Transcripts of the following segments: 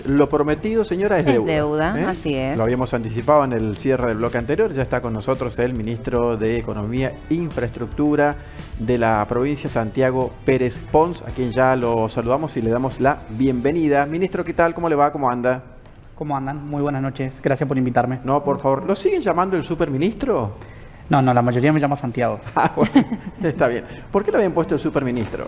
lo prometido, señora, es deuda. Es deuda, así es. Lo habíamos anticipado en el cierre del bloque anterior. Ya está con nosotros el ministro de Economía e Infraestructura de la provincia, Santiago Pérez Pons, a quien ya lo saludamos y le damos la bienvenida. Ministro, ¿qué tal? ¿Cómo le va? ¿Cómo anda? ¿Cómo andan? Muy buenas noches. Gracias por invitarme. No, por favor. ¿Lo siguen llamando el superministro? No, la mayoría me llama Santiago. Ah, bueno, está bien. ¿Por qué le habían puesto el superministro?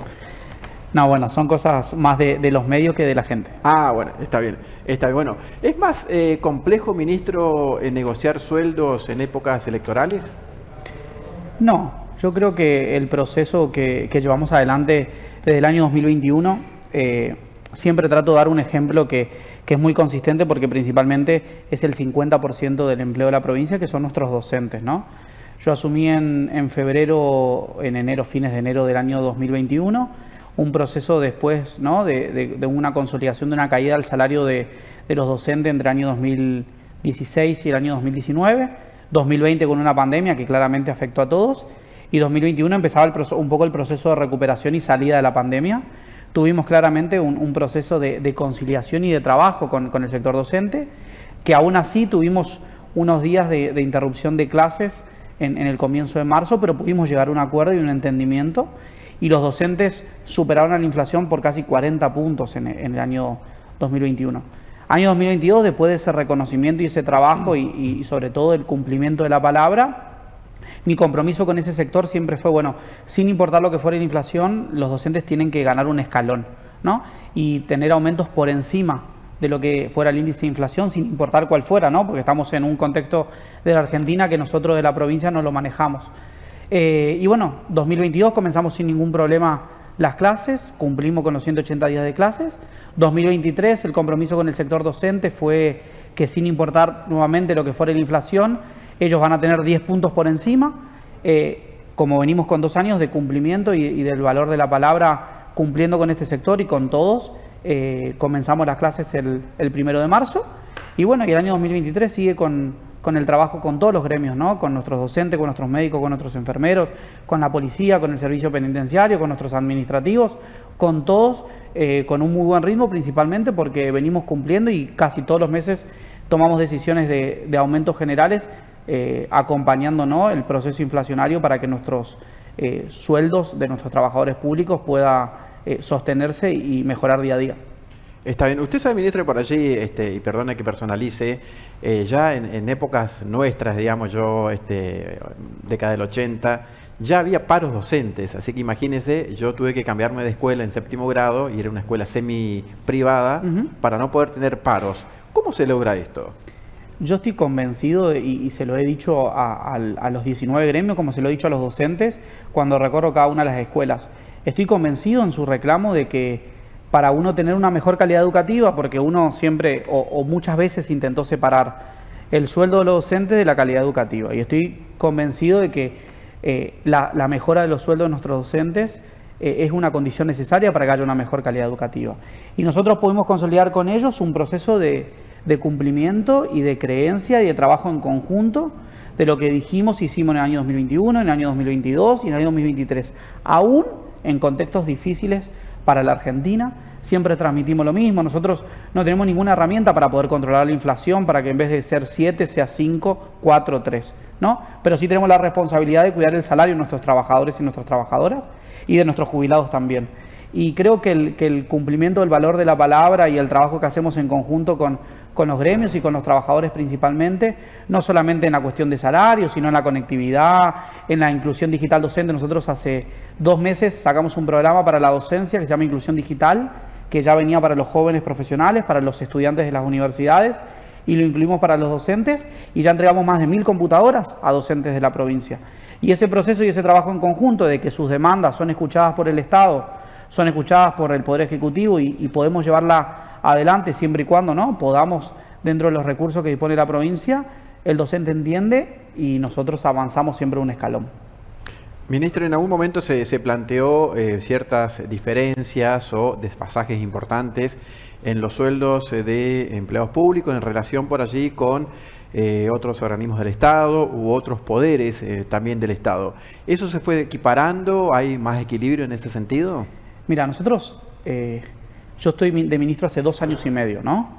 No, bueno, son cosas más de los medios que de la gente. Ah, bueno, está bien. Está bien. Bueno, ¿es más complejo, ministro, negociar sueldos en épocas electorales? No, yo creo que el proceso que llevamos adelante desde el año 2021, siempre trato de dar un ejemplo que es muy consistente porque principalmente es el 50% del empleo de la provincia, que son nuestros docentes, ¿no? Yo asumí en enero, fines de enero del año 2021, un proceso después, ¿no?, de una consolidación de una caída del salario de los docentes entre el año 2016 y el año 2019, 2020 con una pandemia que claramente afectó a todos, y 2021 empezaba un poco el proceso de recuperación y salida de la pandemia. Tuvimos claramente un proceso de conciliación y de trabajo con el sector docente, que aún así tuvimos unos días de interrupción de clases en el comienzo de marzo, pero pudimos llegar a un acuerdo y un entendimiento, y los docentes superaron a la inflación por casi 40 puntos en el año 2021. Año 2022, después de ese reconocimiento y ese trabajo y sobre todo el cumplimiento de la palabra, mi compromiso con ese sector siempre fue, bueno, sin importar lo que fuera la inflación, los docentes tienen que ganar un escalón, ¿no? Y tener aumentos por encima de lo que fuera el índice de inflación, sin importar cuál fuera, ¿no? Porque estamos en un contexto de la Argentina que nosotros de la provincia no lo manejamos. Y bueno, 2022 comenzamos sin ningún problema las clases, cumplimos con los 180 días de clases. 2023 el compromiso con el sector docente fue que sin importar nuevamente lo que fuera la inflación, ellos van a tener 10 puntos por encima, como venimos con 2 años de cumplimiento y del valor de la palabra cumpliendo con este sector y con todos. Comenzamos las clases el 1 de marzo y bueno, y el año 2023 sigue con el trabajo con todos los gremios, ¿no? Con nuestros docentes, con nuestros médicos, con nuestros enfermeros, con la policía, con el servicio penitenciario, con nuestros administrativos, con todos, con un muy buen ritmo, principalmente porque venimos cumpliendo y casi todos los meses tomamos decisiones de aumentos generales, acompañando, ¿no?, el proceso inflacionario para que nuestros sueldos de nuestros trabajadores públicos pueda sostenerse y mejorar día a día. Está bien. Usted sabe, ministro, que por allí, y perdone que personalice, ya en épocas nuestras, digamos yo, década del 80, ya había paros docentes. Así que imagínese, yo tuve que cambiarme de escuela en 7º grado y era una escuela semi-privada para no poder tener paros. ¿Cómo se logra esto? Yo estoy convencido, y se lo he dicho a los 19 gremios, como se lo he dicho a los docentes, cuando recorro cada una de las escuelas. Estoy convencido en su reclamo de que para uno tener una mejor calidad educativa, porque uno siempre o muchas veces intentó separar el sueldo de los docentes de la calidad educativa. Y estoy convencido de que la mejora de los sueldos de nuestros docentes es una condición necesaria para que haya una mejor calidad educativa. Y nosotros podemos consolidar con ellos un proceso de cumplimiento y de creencia y de trabajo en conjunto de lo que dijimos, hicimos en el año 2021, en el año 2022 y en el año 2023. Aún en contextos difíciles para la Argentina, siempre transmitimos lo mismo. Nosotros no tenemos ninguna herramienta para poder controlar la inflación, para que en vez de ser 7 sea 5, 4, 3, ¿no? Pero sí tenemos la responsabilidad de cuidar el salario de nuestros trabajadores y nuestras trabajadoras y de nuestros jubilados también. Y creo que el cumplimiento del valor de la palabra y el trabajo que hacemos en conjunto con los gremios y con los trabajadores principalmente, no solamente en la cuestión de salario, sino en la conectividad, en la inclusión digital docente. Nosotros hace 2 meses sacamos un programa para la docencia que se llama Inclusión Digital, que ya venía para los jóvenes profesionales, para los estudiantes de las universidades, y lo incluimos para los docentes, y ya entregamos más de 1000 computadoras a docentes de la provincia. Y ese proceso y ese trabajo en conjunto de que sus demandas son escuchadas por el Estado, son escuchadas por el Poder Ejecutivo y podemos llevarla adelante siempre y cuando, ¿no?, podamos, dentro de los recursos que dispone la provincia, el docente entiende y nosotros avanzamos siempre un escalón. Ministro, en algún momento se planteó ciertas diferencias o desfasajes importantes en los sueldos de empleados públicos en relación por allí con otros organismos del Estado u otros poderes también del Estado. ¿Eso se fue equiparando? ¿Hay más equilibrio en ese sentido? Mira, nosotros, yo estoy de ministro hace 2 años y medio, ¿no?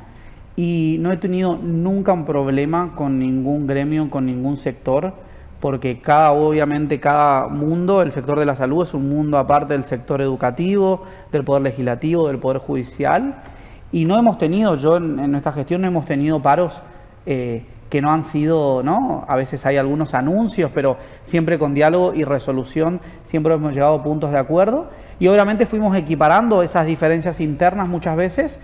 y no he tenido nunca un problema con ningún gremio, con ningún sector, porque obviamente cada mundo, el sector de la salud es un mundo aparte del sector educativo, del poder legislativo, del poder judicial, y no hemos tenido, en nuestra gestión no hemos tenido paros que no han sido, ¿no? A veces hay algunos anuncios, pero siempre con diálogo y resolución, siempre hemos llegado a puntos de acuerdo, y obviamente fuimos equiparando esas diferencias internas muchas veces,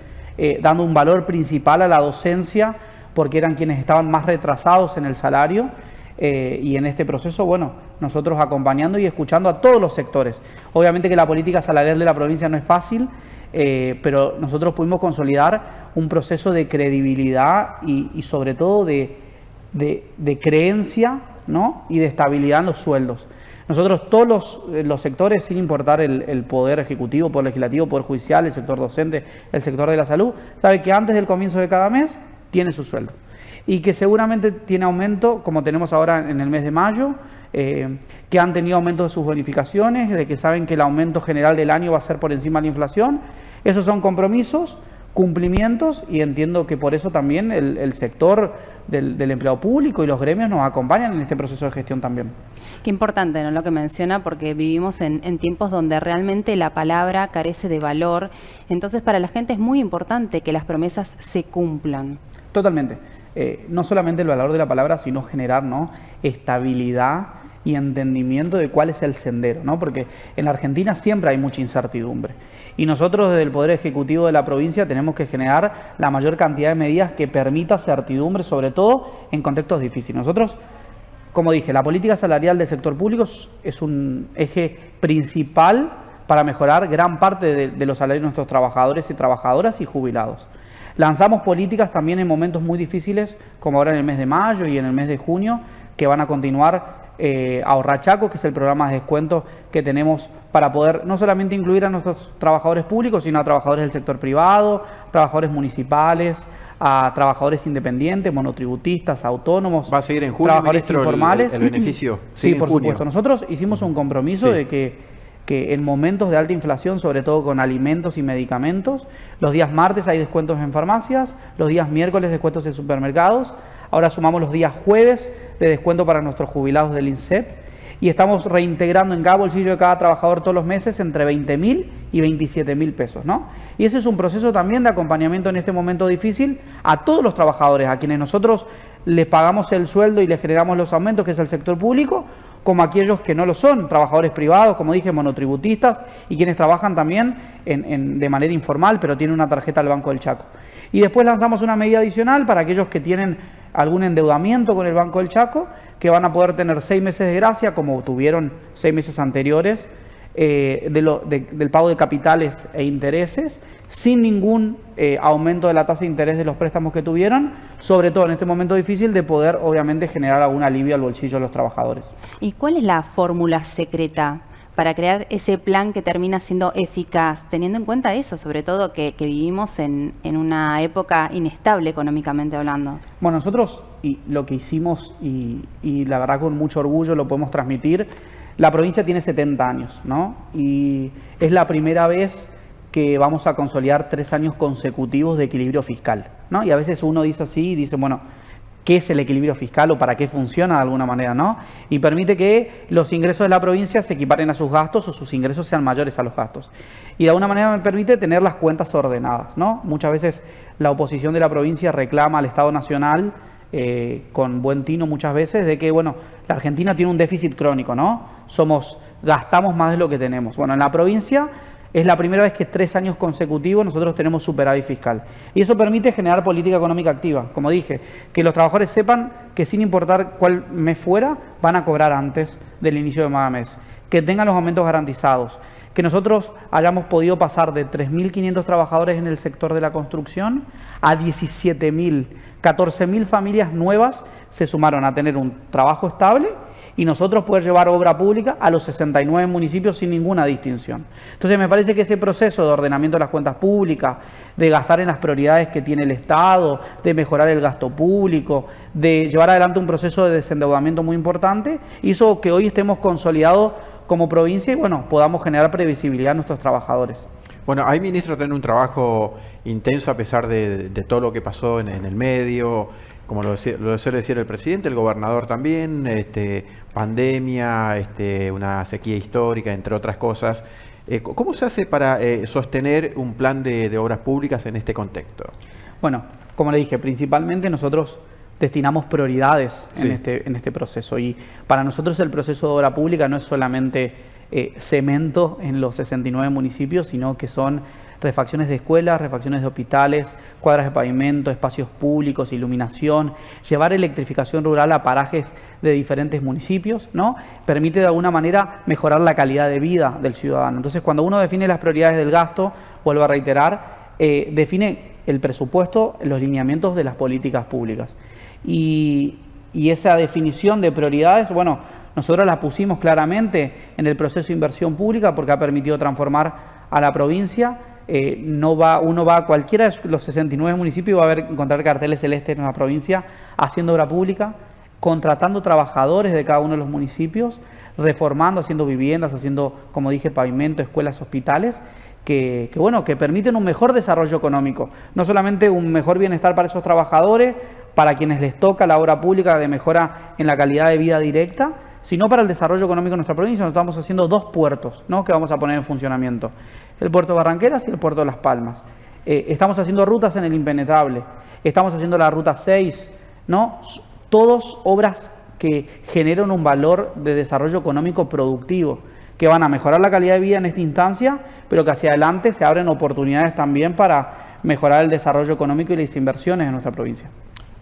dando un valor principal a la docencia, porque eran quienes estaban más retrasados en el salario, y en este proceso, bueno, nosotros acompañando y escuchando a todos los sectores. Obviamente que la política salarial de la provincia no es fácil, pero nosotros pudimos consolidar un proceso de credibilidad y sobre todo de creencia, ¿no? Y de estabilidad en los sueldos. Nosotros todos los sectores, sin importar el poder ejecutivo, poder legislativo, poder judicial, el sector docente, el sector de la salud, sabe que antes del comienzo de cada mes tiene su sueldo. Y que seguramente tiene aumento, como tenemos ahora en el mes de mayo, que han tenido aumento de sus bonificaciones, de que saben que el aumento general del año va a ser por encima de la inflación. Esos son compromisos, cumplimientos, y entiendo que por eso también el sector del empleado público y los gremios nos acompañan en este proceso de gestión también. Qué importante, ¿no?, lo que menciona, porque vivimos en tiempos donde realmente la palabra carece de valor. Entonces, para la gente es muy importante que las promesas se cumplan. Totalmente. No solamente el valor de la palabra, sino generar, ¿no?, estabilidad y entendimiento de cuál es el sendero, ¿no? Porque en la Argentina siempre hay mucha incertidumbre. Y nosotros desde el Poder Ejecutivo de la provincia tenemos que generar la mayor cantidad de medidas que permita certidumbre, sobre todo en contextos difíciles. Nosotros, como dije, la política salarial del sector público es un eje principal para mejorar gran parte de los salarios de nuestros trabajadores y trabajadoras y jubilados. Lanzamos políticas también en momentos muy difíciles, como ahora en el mes de mayo y en el mes de junio, que van a continuar Ahorra Chaco, que es el programa de descuento que tenemos para poder no solamente incluir a nuestros trabajadores públicos, sino a trabajadores del sector privado, trabajadores municipales, a trabajadores independientes, monotributistas, autónomos, ¿va a seguir en junio, trabajadores ministro, informales. el beneficio? Sí, por supuesto. Nosotros hicimos un compromiso de que en momentos de alta inflación, sobre todo con alimentos y medicamentos, los días martes hay descuentos en farmacias, los días miércoles descuentos en supermercados, ahora sumamos los días jueves de descuento para nuestros jubilados del INSEP, y estamos reintegrando en cada bolsillo de cada trabajador todos los meses entre 20.000 y 27.000 pesos, ¿no? Y ese es un proceso también de acompañamiento en este momento difícil a todos los trabajadores, a quienes nosotros les pagamos el sueldo y les generamos los aumentos, que es el sector público, como aquellos que no lo son, trabajadores privados, como dije, monotributistas, y quienes trabajan también de manera informal, pero tienen una tarjeta del Banco del Chaco. Y después lanzamos una medida adicional para aquellos que tienen algún endeudamiento con el Banco del Chaco, que van a poder tener 6 meses de gracia, como tuvieron 6 meses anteriores, del pago de capitales e intereses, sin ningún aumento de la tasa de interés de los préstamos que tuvieron, sobre todo en este momento difícil, de poder obviamente generar algún alivio al bolsillo de los trabajadores. ¿Y cuál es la fórmula secreta para crear ese plan que termina siendo eficaz, teniendo en cuenta eso, sobre todo que vivimos en una época inestable económicamente hablando? Bueno, nosotros lo que hicimos, y la verdad con mucho orgullo lo podemos transmitir, la provincia tiene 70 años, ¿no? Y es la primera vez que vamos a consolidar 3 años consecutivos de equilibrio fiscal, ¿no? Y a veces uno dice así, dice, bueno, ¿qué es el equilibrio fiscal o para qué funciona de alguna manera, no? Y permite que los ingresos de la provincia se equiparen a sus gastos o sus ingresos sean mayores a los gastos. Y de alguna manera me permite tener las cuentas ordenadas, ¿no? Muchas veces la oposición de la provincia reclama al Estado Nacional, con buen tino muchas veces, de que, bueno, la Argentina tiene un déficit crónico, ¿no? Gastamos más de lo que tenemos. Bueno, en la provincia es la primera vez que 3 años consecutivos nosotros tenemos superávit fiscal. Y eso permite generar política económica activa. Como dije, que los trabajadores sepan que sin importar cuál mes fuera, van a cobrar antes del inicio de cada mes. Que tengan los aumentos garantizados. Que nosotros hayamos podido pasar de 3.500 trabajadores en el sector de la construcción a 17.000. 14.000 familias nuevas se sumaron a tener un trabajo estable y nosotros poder llevar obra pública a los 69 municipios sin ninguna distinción. Entonces me parece que ese proceso de ordenamiento de las cuentas públicas, de gastar en las prioridades que tiene el Estado, de mejorar el gasto público, de llevar adelante un proceso de desendeudamiento muy importante, hizo que hoy estemos consolidados como provincia y, bueno, podamos generar previsibilidad a nuestros trabajadores. Bueno, ahí, ministro, tiene un trabajo intenso a pesar de todo lo que pasó en el medio, como lo suele decir el presidente, el gobernador también, pandemia, una sequía histórica, entre otras cosas. ¿Cómo se hace para sostener un plan de obras públicas en este contexto? Bueno, como le dije, principalmente nosotros destinamos prioridades Sí. en este proceso, y para nosotros el proceso de obra pública no es solamente cemento en los 69 municipios, sino que son refacciones de escuelas, refacciones de hospitales, cuadras de pavimento, espacios públicos, iluminación, llevar electrificación rural a parajes de diferentes municipios, ¿no? Permite de alguna manera mejorar la calidad de vida del ciudadano. Entonces, cuando uno define las prioridades del gasto, vuelvo a reiterar, define el presupuesto, los lineamientos de las políticas públicas. Y esa definición de prioridades, bueno, nosotros las pusimos claramente en el proceso de inversión pública porque ha permitido transformar a la provincia. Uno va a cualquiera de los 69 municipios y va a encontrar carteles celestes en la provincia haciendo obra pública, contratando trabajadores de cada uno de los municipios, reformando, haciendo viviendas, haciendo, como dije, pavimento, escuelas, hospitales, que permiten un mejor desarrollo económico, no solamente un mejor bienestar para esos trabajadores, para quienes les toca la obra pública de mejora en la calidad de vida directa, sino para el desarrollo económico de nuestra provincia. Nos estamos haciendo 2 puertos, ¿no?, que vamos a poner en funcionamiento: el puerto de Barranqueras y el puerto de Las Palmas. Estamos haciendo rutas en el impenetrable, estamos haciendo la ruta 6, ¿no? Todos obras que generan un valor de desarrollo económico productivo, que van a mejorar la calidad de vida en esta instancia, pero que hacia adelante se abren oportunidades también para mejorar el desarrollo económico y las inversiones en nuestra provincia.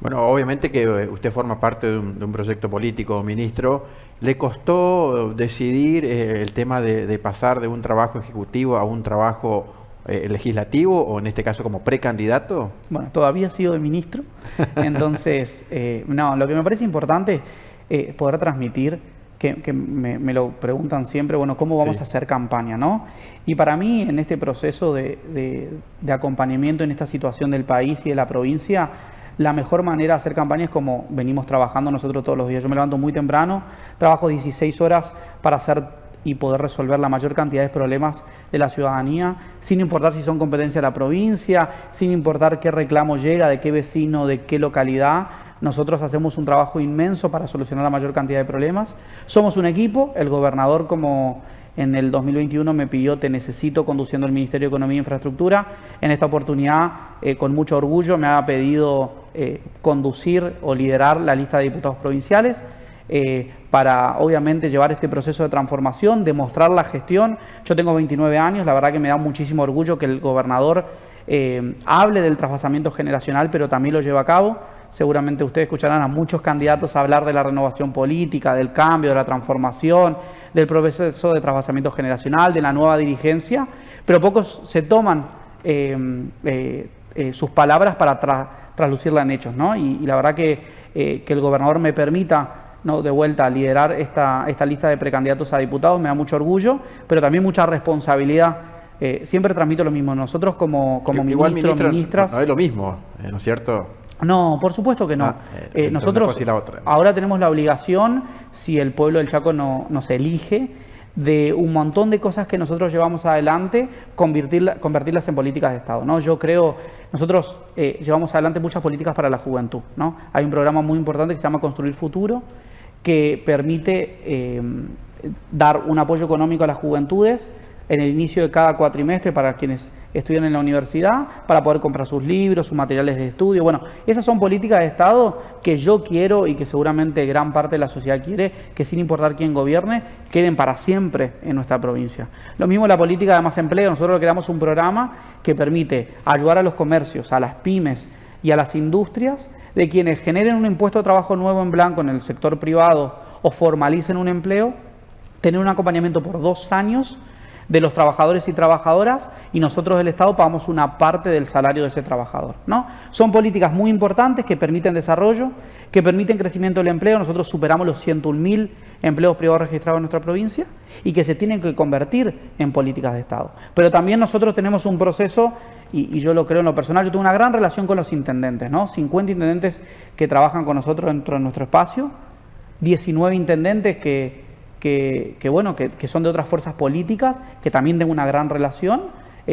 Bueno, obviamente que usted forma parte de un proyecto político, ministro. ¿Le costó decidir el tema de pasar de un trabajo ejecutivo a un trabajo legislativo, o en este caso como precandidato? Bueno, todavía sigo de ministro, entonces, no, lo que me parece importante es poder transmitir, que me lo preguntan siempre, bueno, ¿cómo vamos Sí. a hacer campaña, no? Y para mí, en este proceso de acompañamiento en esta situación del país y de la provincia, la mejor manera de hacer campaña es como venimos trabajando nosotros todos los días. Yo me levanto muy temprano, trabajo 16 horas para hacer y poder resolver la mayor cantidad de problemas de la ciudadanía, sin importar si son competencia de la provincia, sin importar qué reclamo llega, de qué vecino, de qué localidad. Nosotros hacemos un trabajo inmenso para solucionar la mayor cantidad de problemas. Somos un equipo. El gobernador, como en el 2021 me pidió, te necesito conduciendo el Ministerio de Economía e Infraestructura, en esta oportunidad, con mucho orgullo, me ha pedido conducir o liderar la lista de diputados provinciales, para obviamente llevar este proceso de transformación, demostrar la gestión. Yo tengo 29 años, la verdad que me da muchísimo orgullo que el gobernador hable del trasvasamiento generacional, pero también lo lleva a cabo. Seguramente ustedes escucharán a muchos candidatos hablar de la renovación política, del cambio, de la transformación, del proceso de trasvasamiento generacional, de la nueva dirigencia, pero pocos se toman sus palabras para traslucirla en hechos, ¿no? Y la verdad que el gobernador me permita, ¿no?, de vuelta a liderar esta lista de precandidatos a diputados, me da mucho orgullo, pero también mucha responsabilidad. Siempre transmito lo mismo. Nosotros como ministros, ministras... No es lo mismo, ¿no es cierto? No, por supuesto que no. Nosotros y la otra. Ahora tenemos la obligación, si el pueblo del Chaco nos elige, de un montón de cosas que nosotros llevamos adelante, convertirlas en políticas de Estado, ¿no? Yo creo, nosotros llevamos adelante muchas políticas para la juventud, ¿no? Hay un programa muy importante que se llama Construir Futuro, que permite dar un apoyo económico a las juventudes en el inicio de cada cuatrimestre para quienes estudian en la universidad, para poder comprar sus libros, sus materiales de estudio. Bueno, esas son políticas de Estado que yo quiero y que seguramente gran parte de la sociedad quiere, que sin importar quién gobierne, queden para siempre en nuestra provincia. Lo mismo la política de más empleo. Nosotros creamos un programa que permite ayudar a los comercios, a las pymes y a las industrias, de quienes generen un impuesto de trabajo nuevo en blanco en el sector privado o formalicen un empleo, tener un acompañamiento por 2 años de los trabajadores y trabajadoras, y nosotros del Estado pagamos una parte del salario de ese trabajador, ¿no? Son políticas muy importantes que permiten desarrollo, que permiten crecimiento del empleo. Nosotros superamos los 101.000 empleos privados registrados en nuestra provincia y que se tienen que convertir en políticas de Estado. Pero también nosotros tenemos un proceso, y yo lo creo en lo personal. Yo tengo una gran relación con los intendentes, ¿no? 50 intendentes que trabajan con nosotros dentro de nuestro espacio, 19 intendentes que son de otras fuerzas políticas, que también tengo una gran relación,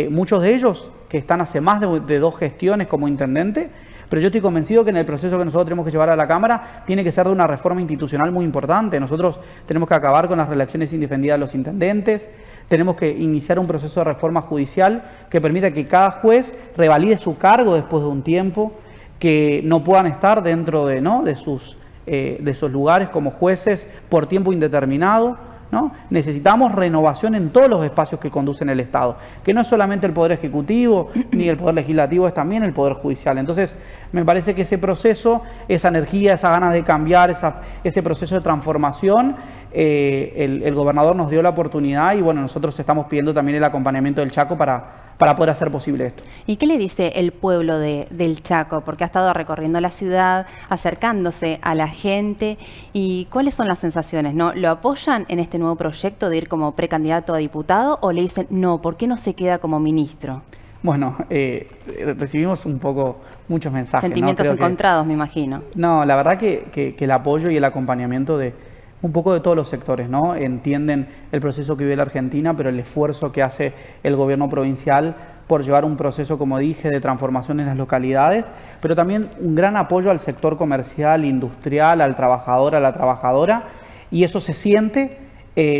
Muchos de ellos que están hace más de 2 gestiones como intendente, pero yo estoy convencido que en el proceso que nosotros tenemos que llevar a la Cámara tiene que ser de una reforma institucional muy importante. Nosotros tenemos que acabar con las relaciones indefendidas de los intendentes, tenemos que iniciar un proceso de reforma judicial que permita que cada juez revalide su cargo después de un tiempo, que no puedan estar dentro de sus lugares como jueces por tiempo indeterminado, ¿no? Necesitamos renovación en todos los espacios que conducen el Estado, que no es solamente el Poder Ejecutivo ni el Poder Legislativo, es también el Poder Judicial. Entonces, me parece que ese proceso, esa energía, esas ganas de cambiar, ese proceso de transformación, el gobernador nos dio la oportunidad y bueno, nosotros estamos pidiendo también el acompañamiento del Chaco para poder hacer posible esto. ¿Y qué le dice el pueblo del Chaco? Porque ha estado recorriendo la ciudad, acercándose a la gente. ¿Y cuáles son las sensaciones? ¿No? ¿Lo apoyan en este nuevo proyecto de ir como precandidato a diputado o le dicen, no, ¿por qué no se queda como ministro? Bueno, recibimos muchos mensajes. Sentimientos encontrados, me imagino. No, la verdad que el apoyo y el acompañamiento de un poco de todos los sectores, ¿no? Entienden el proceso que vive la Argentina, pero el esfuerzo que hace el gobierno provincial por llevar un proceso, como dije, de transformación en las localidades, pero también un gran apoyo al sector comercial, industrial, al trabajador, a la trabajadora, y eso se siente.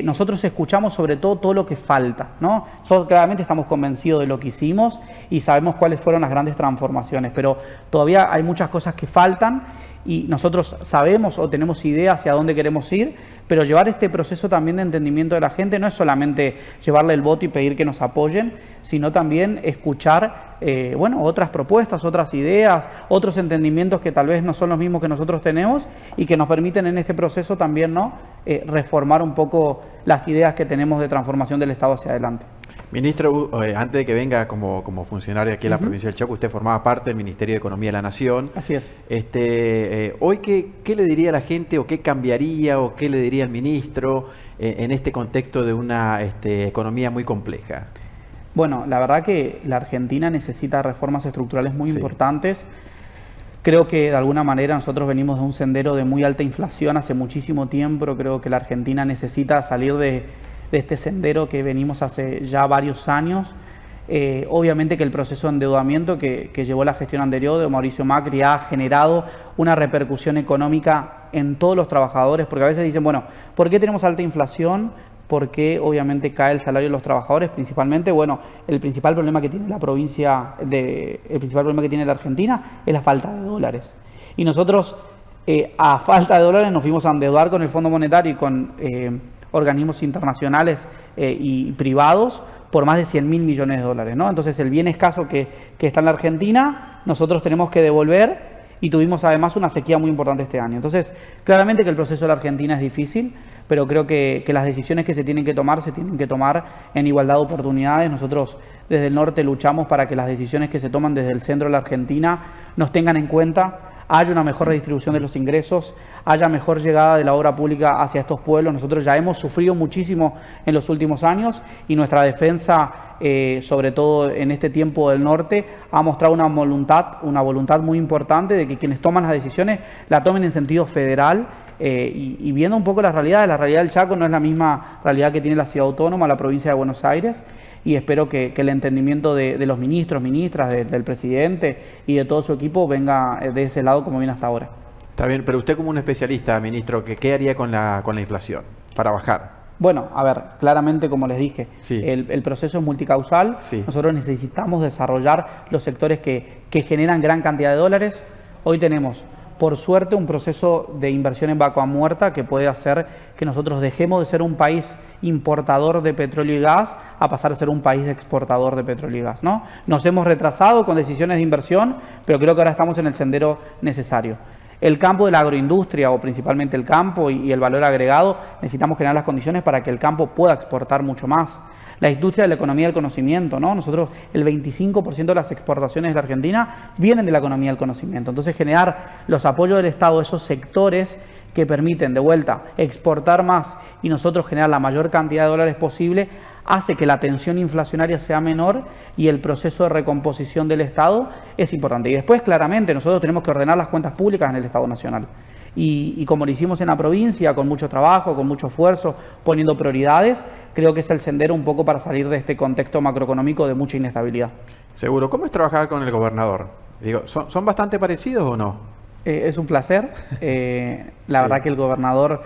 Nosotros escuchamos sobre todo lo que falta, ¿no? Nosotros claramente estamos convencidos de lo que hicimos y sabemos cuáles fueron las grandes transformaciones, pero todavía hay muchas cosas que faltan y nosotros sabemos o tenemos idea hacia dónde queremos ir, pero llevar este proceso también de entendimiento de la gente no es solamente llevarle el voto y pedir que nos apoyen, sino también escuchar otras propuestas, otras ideas, otros entendimientos que tal vez no son los mismos que nosotros tenemos y que nos permiten en este proceso también reformar un poco las ideas que tenemos de transformación del Estado hacia adelante. Ministro, antes de que venga como funcionario aquí en la provincia del Chaco, usted formaba parte del Ministerio de Economía de la Nación. Así es. Hoy, ¿qué le diría a la gente o qué cambiaría o qué le diría al ministro en este contexto de una economía muy compleja? Bueno, la verdad que la Argentina necesita reformas estructurales muy importantes. Creo que de alguna manera nosotros venimos de un sendero de muy alta inflación hace muchísimo tiempo. Creo que la Argentina necesita salir de este sendero que venimos hace ya varios años. Obviamente que el proceso de endeudamiento que llevó la gestión anterior de Mauricio Macri ha generado una repercusión económica en todos los trabajadores, porque a veces dicen, bueno, ¿por qué tenemos alta inflación? ¿Por qué obviamente cae el salario de los trabajadores? Principalmente, bueno, el principal problema que tiene la provincia, el principal problema que tiene la Argentina es la falta de dólares. Y nosotros, a falta de dólares, nos fuimos a endeudar con el Fondo Monetario y con organismos internacionales y privados por más de 100.000 millones de dólares, ¿no? Entonces, el bien escaso que está en la Argentina, nosotros tenemos que devolver y tuvimos además una sequía muy importante este año. Entonces, claramente que el proceso de la Argentina es difícil, pero creo que las decisiones que se tienen que tomar en igualdad de oportunidades. Nosotros desde el norte luchamos para que las decisiones que se toman desde el centro de la Argentina nos tengan en cuenta, haya una mejor redistribución de los ingresos, haya mejor llegada de la obra pública hacia estos pueblos. Nosotros ya hemos sufrido muchísimo en los últimos años y nuestra defensa, sobre todo en este tiempo del norte, ha mostrado una voluntad muy importante de que quienes toman las decisiones la tomen en sentido federal. Y viendo un poco la realidad del Chaco no es la misma realidad que tiene la ciudad autónoma, la provincia de Buenos Aires, y espero que el entendimiento de los ministros, ministras, del presidente y de todo su equipo venga de ese lado como viene hasta ahora. Está bien, pero usted como un especialista, ministro, ¿qué haría con la inflación para bajar? Bueno, a ver, claramente como les dije, el proceso es multicausal. Nosotros necesitamos desarrollar los sectores que generan gran cantidad de dólares. Hoy tenemos, por suerte, un proceso de inversión en vacua muerta que puede hacer que nosotros dejemos de ser un país importador de petróleo y gas a pasar a ser un país exportador de petróleo y gas, ¿no? Nos hemos retrasado con decisiones de inversión, pero creo que ahora estamos en el sendero necesario. El campo de la agroindustria, o principalmente el campo y el valor agregado, necesitamos generar las condiciones para que el campo pueda exportar mucho más. La industria de la economía del conocimiento, ¿no? Nosotros, el 25% de las exportaciones de la Argentina vienen de la economía del conocimiento. Entonces, generar los apoyos del Estado a esos sectores que permiten, de vuelta, exportar más y nosotros generar la mayor cantidad de dólares posible, hace que la tensión inflacionaria sea menor y el proceso de recomposición del Estado es importante. Y después, claramente, nosotros tenemos que ordenar las cuentas públicas en el Estado Nacional. Y como lo hicimos en la provincia, con mucho trabajo, con mucho esfuerzo, poniendo prioridades, creo que es el sendero un poco para salir de este contexto macroeconómico de mucha inestabilidad. Seguro. ¿Cómo es trabajar con el gobernador? Digo, ¿son bastante parecidos o no? Es un placer. La verdad que el gobernador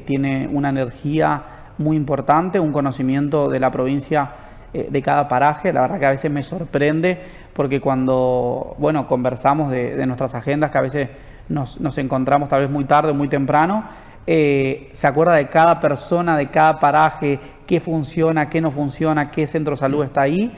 tiene una energía muy importante, un conocimiento de la provincia, de cada paraje. La verdad que a veces me sorprende porque cuando, bueno, conversamos de nuestras agendas, que a veces nos encontramos tal vez muy tarde o muy temprano, se acuerda de cada persona, de cada paraje, qué funciona, qué no funciona, qué centro de salud está ahí.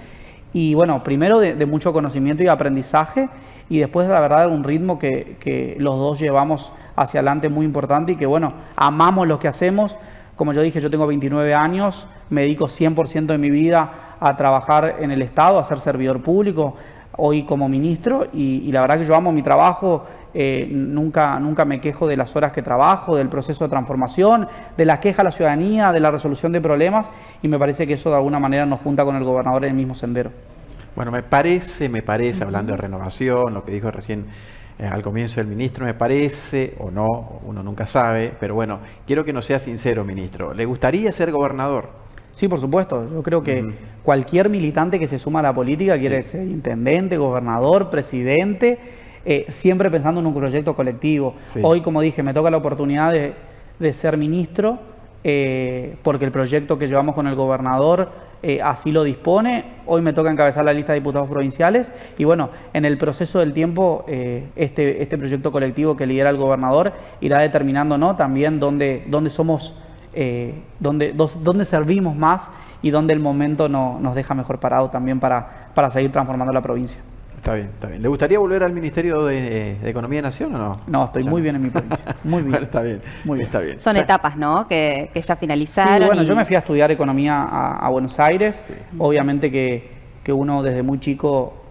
Y bueno, primero de mucho conocimiento y aprendizaje, y después la verdad un ritmo que los dos llevamos hacia adelante muy importante y que bueno, amamos lo que hacemos. Como yo dije, yo tengo 29 años, me dedico 100% de mi vida a trabajar en el Estado, a ser servidor público, hoy como ministro, y la verdad que yo amo mi trabajo. Nunca me quejo de las horas que trabajo, del proceso de transformación, de la queja a la ciudadanía, de la resolución de problemas, y me parece que eso de alguna manera nos junta con el gobernador en el mismo sendero. Bueno, me parece, hablando de renovación, lo que dijo recién al comienzo el ministro, me parece, o no, uno nunca sabe, pero bueno, quiero que nos sea sincero, ministro. ¿Le gustaría ser gobernador? Sí, por supuesto. Yo creo que cualquier militante que se suma a la política quiere ser intendente, gobernador, presidente, siempre pensando en un proyecto colectivo. Sí. Hoy, como dije, me toca la oportunidad de ser ministro, porque el proyecto que llevamos con el gobernador así lo dispone. Hoy me toca encabezar la lista de diputados provinciales y bueno, en el proceso del tiempo este proyecto colectivo que lidera el gobernador irá determinando, ¿no?, también dónde somos, dónde servimos más y dónde el momento nos deja mejor parado también para seguir transformando la provincia. Está bien, está bien. ¿Le gustaría volver al Ministerio de Economía de Nación o no? No, estoy muy bien en mi provincia. Muy bien. Bueno, está bien, muy bien. Está bien. Son etapas, ¿no?, que ya finalizaron. Sí, bueno, yo me fui a estudiar Economía a Buenos Aires. Sí. Obviamente que uno desde muy chico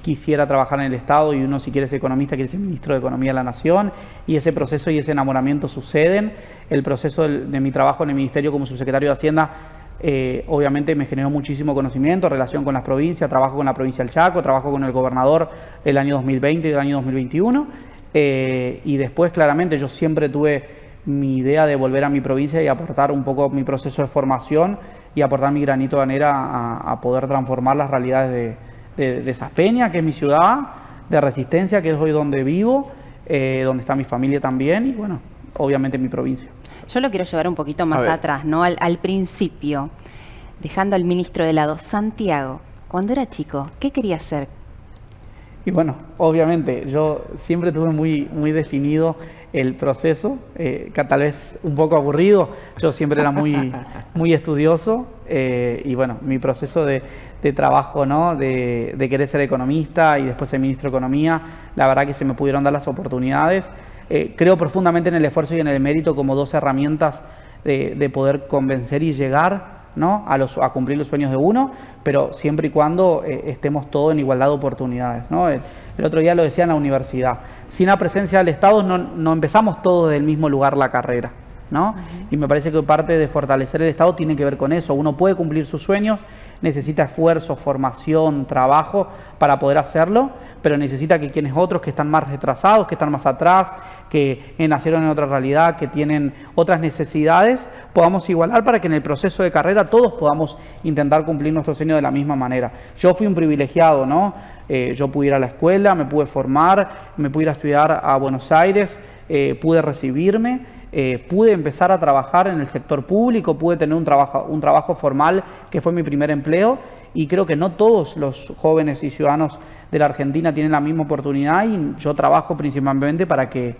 quisiera trabajar en el Estado, y uno, si quiere ser economista, quiere ser ministro de Economía de la Nación, y ese proceso y ese enamoramiento suceden. El proceso de mi trabajo en el Ministerio como subsecretario de Hacienda obviamente me generó muchísimo conocimiento, relación con las provincias, trabajo con la provincia del Chaco, trabajo con el gobernador el año 2020 y el año 2021, y después claramente yo siempre tuve mi idea de volver a mi provincia y aportar un poco mi proceso de formación y aportar mi granito de arena a poder transformar las realidades de Saspeña, que es mi ciudad, de Resistencia, que es hoy donde vivo, donde está mi familia también, y bueno, obviamente mi provincia. Yo lo quiero llevar un poquito más atrás, ¿no? Al principio, dejando al ministro de lado. Santiago, cuando era chico, ¿qué quería hacer? Y bueno, obviamente, yo siempre tuve muy definido el proceso, que tal vez un poco aburrido. Yo siempre era muy estudioso, y bueno, mi proceso de trabajo, ¿no?, de querer ser economista y después ser ministro de Economía, la verdad que se me pudieron dar las oportunidades. Creo profundamente en el esfuerzo y en el mérito como dos herramientas de poder convencer y llegar, ¿no?, a cumplir los sueños de uno, pero siempre y cuando estemos todos en igualdad de oportunidades, ¿no? El otro día lo decía en la universidad, sin la presencia del Estado no empezamos todos del mismo lugar la carrera, ¿no? Y me parece que parte de fortalecer el Estado tiene que ver con eso. Uno puede cumplir sus sueños, necesita esfuerzo, formación, trabajo para poder hacerlo, pero necesita que otros que están más retrasados, que están más atrás, que nacieron en otra realidad, que tienen otras necesidades, podamos igualar para que en el proceso de carrera todos podamos intentar cumplir nuestro sueño de la misma manera. Yo fui un privilegiado, ¿no? Yo pude ir a la escuela, me pude formar, me pude ir a estudiar a Buenos Aires, pude recibirme, pude empezar a trabajar en el sector público, pude tener un trabajo formal que fue mi primer empleo, y creo que no todos los jóvenes y ciudadanos de la Argentina tienen la misma oportunidad, y yo trabajo principalmente para que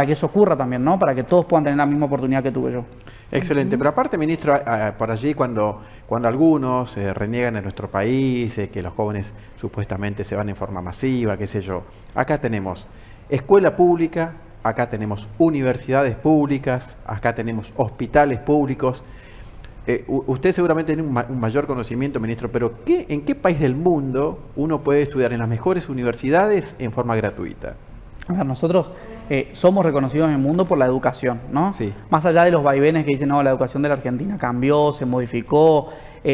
eso ocurra también, ¿no?, para que todos puedan tener la misma oportunidad que tuve yo. Excelente, pero aparte, ministro, por allí cuando algunos reniegan en nuestro país, que los jóvenes supuestamente se van en forma masiva, qué sé yo, acá tenemos escuela pública, acá tenemos universidades públicas, acá tenemos hospitales públicos. Usted seguramente tiene un mayor conocimiento, ministro, pero ¿en qué país del mundo uno puede estudiar en las mejores universidades en forma gratuita? A ver, nosotros somos reconocidos en el mundo por la educación, ¿no? Sí. Más allá de los vaivenes que dicen, no, la educación de la Argentina cambió, se modificó,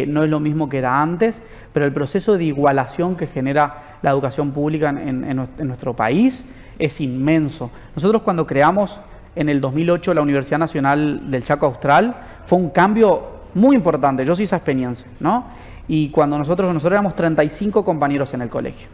no es lo mismo que era antes, pero el proceso de igualación que genera la educación pública en nuestro país es inmenso. Nosotros cuando creamos en el 2008 la Universidad Nacional del Chaco Austral, fue un cambio muy importante. Yo soy saspeñense, ¿no? Y cuando nosotros éramos 35 compañeros en el colegio.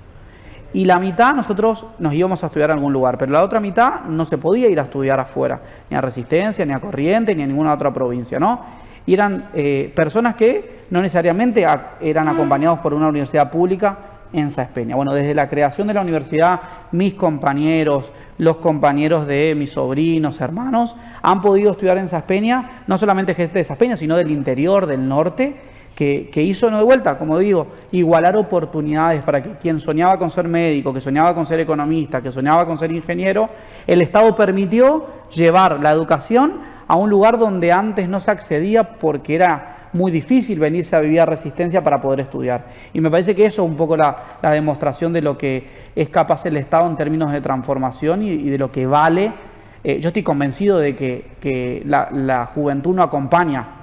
Y la mitad nosotros nos íbamos a estudiar en algún lugar, pero la otra mitad no se podía ir a estudiar afuera, ni a Resistencia, ni a Corrientes, ni a ninguna otra provincia, ¿no? Y eran personas que no necesariamente eran acompañados por una universidad pública en Sáenz Peña. Bueno, desde la creación de la universidad, mis compañeros, los compañeros de mis sobrinos, hermanos, han podido estudiar en Sáenz Peña, no solamente gente de Sáenz Peña, sino del interior, del norte, que hizo, no de vuelta, como digo, igualar oportunidades para que quien soñaba con ser médico, que soñaba con ser economista, que soñaba con ser ingeniero, el Estado permitió llevar la educación a un lugar donde antes no se accedía porque era muy difícil venirse a vivir a Resistencia para poder estudiar. Y me parece que eso es un poco la demostración de lo que es capaz el Estado en términos de transformación y de lo que vale. Yo estoy convencido de que la juventud no acompaña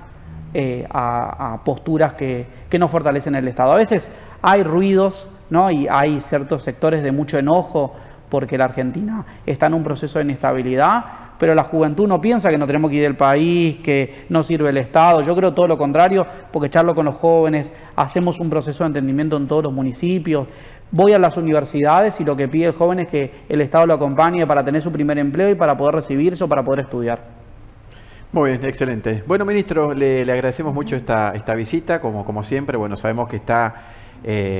a posturas que nos fortalecen el Estado. A veces hay ruidos, ¿no? Y hay ciertos sectores de mucho enojo porque la Argentina está en un proceso de inestabilidad, pero la juventud no piensa que no tenemos que ir del país, que no sirve el Estado. Yo creo todo lo contrario, porque charlo con los jóvenes, hacemos un proceso de entendimiento en todos los municipios, voy a las universidades y lo que pide el joven es que el Estado lo acompañe para tener su primer empleo y para poder recibirse o para poder estudiar. Muy bien, excelente. Bueno, ministro, le agradecemos mucho esta visita, como siempre. Bueno, sabemos que está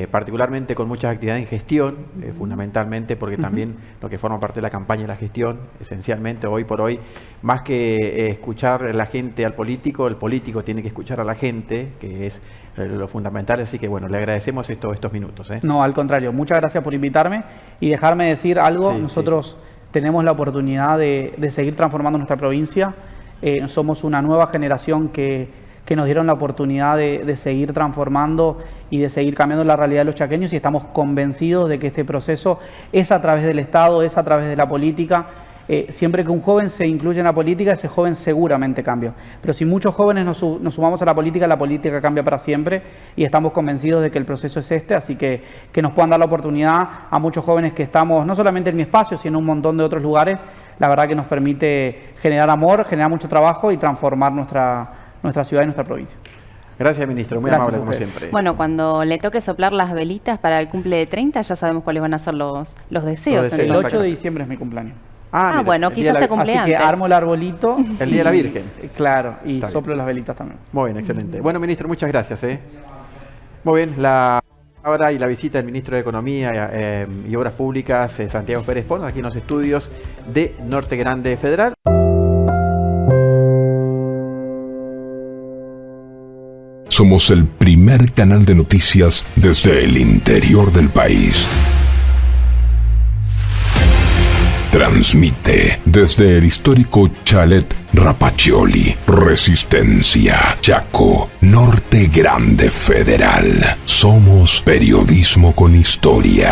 particularmente con muchas actividades en gestión, fundamentalmente porque también lo que forma parte de la campaña es la gestión, esencialmente hoy por hoy, más que escuchar a la gente al político, el político tiene que escuchar a la gente, que es lo fundamental. Así que bueno, le agradecemos estos minutos. No, al contrario, muchas gracias por invitarme y dejarme decir algo. Sí, nosotros tenemos la oportunidad de seguir transformando nuestra provincia. Somos una nueva generación que nos dieron la oportunidad de seguir transformando y de seguir cambiando la realidad de los chaqueños, y estamos convencidos de que este proceso es a través del Estado, es a través de la política. Siempre que un joven se incluye en la política, ese joven seguramente cambia. Pero si muchos jóvenes nos sumamos a la política cambia para siempre, y estamos convencidos de que el proceso es este, así que nos puedan dar la oportunidad a muchos jóvenes que estamos, no solamente en mi espacio, sino en un montón de otros lugares. La verdad que nos permite generar amor, generar mucho trabajo y transformar nuestra ciudad y nuestra provincia. Gracias, ministro. Muy amable, como siempre. Bueno, cuando le toque soplar las velitas para el cumple de 30, ya sabemos cuáles van a ser los deseos. El 8 de diciembre es mi cumpleaños. Mira, bueno, quizás se cumple antes. Así que armo el arbolito. El Día de la Virgen. Claro, y soplo las velitas también. Muy bien, excelente. Bueno, ministro, muchas gracias. Muy bien, la palabra y la visita del ministro de Economía y Obras Públicas, Santiago Pérez Pons, aquí en los estudios de Norte Grande Federal. Somos el primer canal de noticias desde el interior del país. Transmite desde el histórico Chalet Rapaccioli, Resistencia, Chaco, Norte Grande Federal. Somos periodismo con historia.